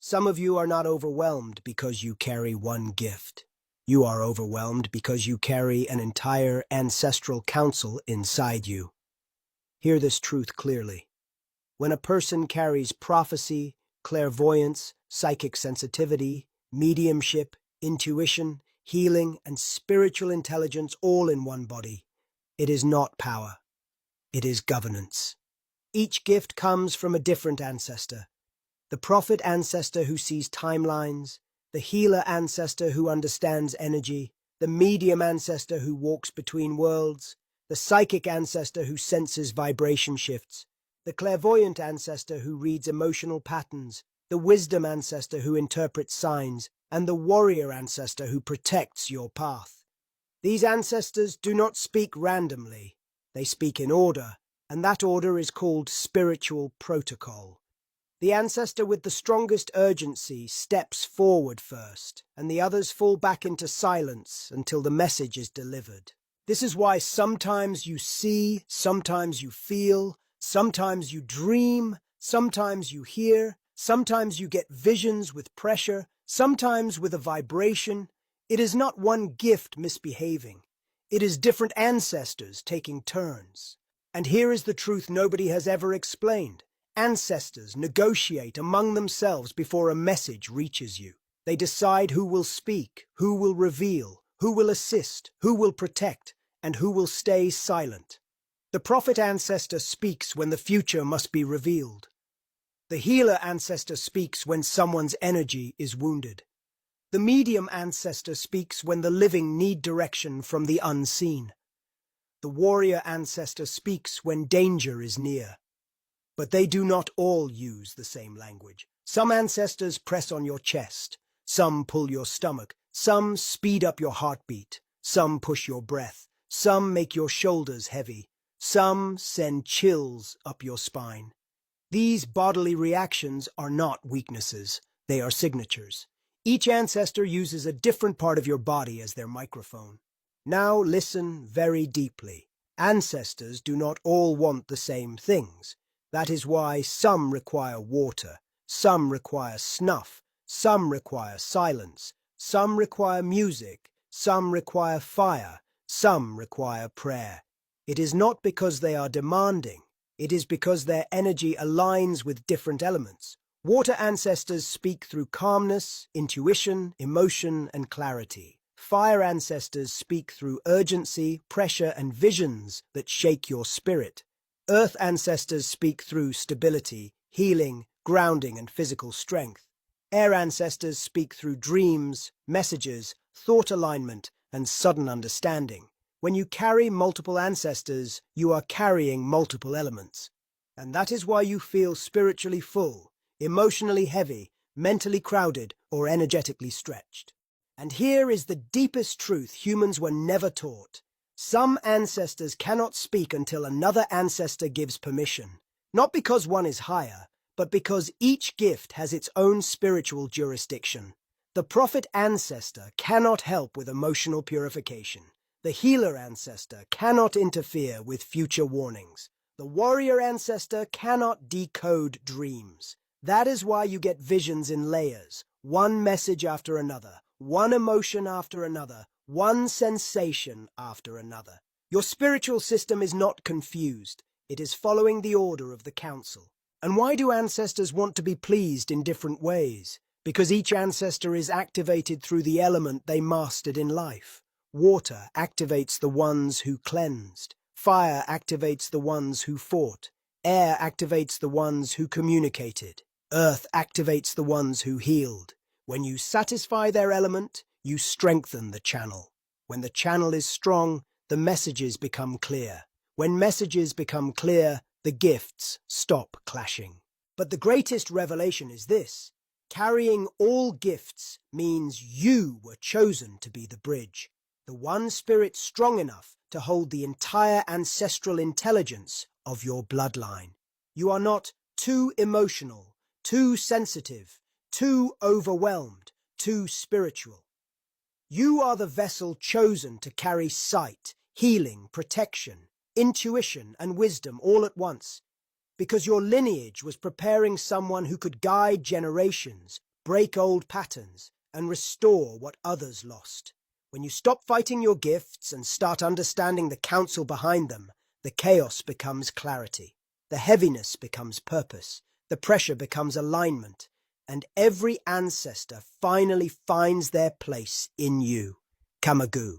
Some of you are not overwhelmed because you carry one gift. You are overwhelmed because you carry an entire ancestral council inside you. Hear this truth clearly. When a person carries prophecy, clairvoyance, psychic sensitivity, mediumship, intuition, healing, and spiritual intelligence all in one body, it is not power. It is governance. Each gift comes from a different ancestor. The prophet ancestor who sees timelines, the healer ancestor who understands energy, the medium ancestor who walks between worlds, the psychic ancestor who senses vibration shifts, the clairvoyant ancestor who reads emotional patterns, the wisdom ancestor who interprets signs, and the warrior ancestor who protects your path. These ancestors do not speak randomly. They speak in order, and that order is called spiritual protocol. The ancestor with the strongest urgency steps forward first, and the others fall back into silence until the message is delivered. This is why sometimes you see, sometimes you feel, sometimes you dream, sometimes you hear, sometimes you get visions with pressure, sometimes with a vibration. It is not one gift misbehaving. It is different ancestors taking turns. And here is the truth nobody has ever explained. Ancestors negotiate among themselves before a message reaches you. They decide who will speak, who will reveal, who will assist, who will protect, and who will stay silent. The prophet ancestor speaks when the future must be revealed. The healer ancestor speaks when someone's energy is wounded. The medium ancestor speaks when the living need direction from the unseen. The warrior ancestor speaks when danger is near. But they do not all use the same language. Some ancestors press on your chest, some pull your stomach, some speed up your heartbeat, some push your breath, some make your shoulders heavy, some send chills up your spine. These bodily reactions are not weaknesses, they are signatures. Each ancestor uses a different part of your body as their microphone. Now listen very deeply. Ancestors do not all want the same things. That is why some require water, some require snuff, some require silence, some require music, some require fire, some require prayer. It is not because they are demanding, it is because their energy aligns with different elements. Water ancestors speak through calmness, intuition, emotion, and clarity. Fire ancestors speak through urgency, pressure, and visions that shake your spirit. Earth ancestors speak through stability, healing, grounding, and physical strength. Air ancestors speak through dreams, messages, thought alignment, and sudden understanding. When you carry multiple ancestors, you are carrying multiple elements. And that is why you feel spiritually full, emotionally heavy, mentally crowded, or energetically stretched. And here is the deepest truth humans were never taught. Some ancestors cannot speak until another ancestor gives permission, not because one is higher, but because each gift has its own spiritual jurisdiction. The prophet ancestor cannot help with emotional purification. The healer ancestor cannot interfere with future warnings. The warrior ancestor cannot decode dreams. That is why you get visions in layers, one message after another, one emotion after another, one sensation after another. Your spiritual system is not confused. It is following the order of the council. And why do ancestors want to be pleased in different ways? Because each ancestor is activated through the element they mastered in life. Water activates the ones who cleansed. Fire activates the ones who fought. Air activates the ones who communicated. Earth activates the ones who healed. When you satisfy their element, you strengthen the channel. When the channel is strong, the messages become clear. When messages become clear, the gifts stop clashing. But the greatest revelation is this. Carrying all gifts means you were chosen to be the bridge. The one spirit strong enough to hold the entire ancestral intelligence of your bloodline. You are not too emotional, too sensitive, too overwhelmed, too spiritual. You are the vessel chosen to carry sight, healing, protection, intuition, and wisdom all at once, because your lineage was preparing someone who could guide generations, break old patterns, and restore what others lost. When you stop fighting your gifts and start understanding the counsel behind them, the chaos becomes clarity. The heaviness becomes purpose. The pressure becomes alignment. And every ancestor finally finds their place in you. Kamagu.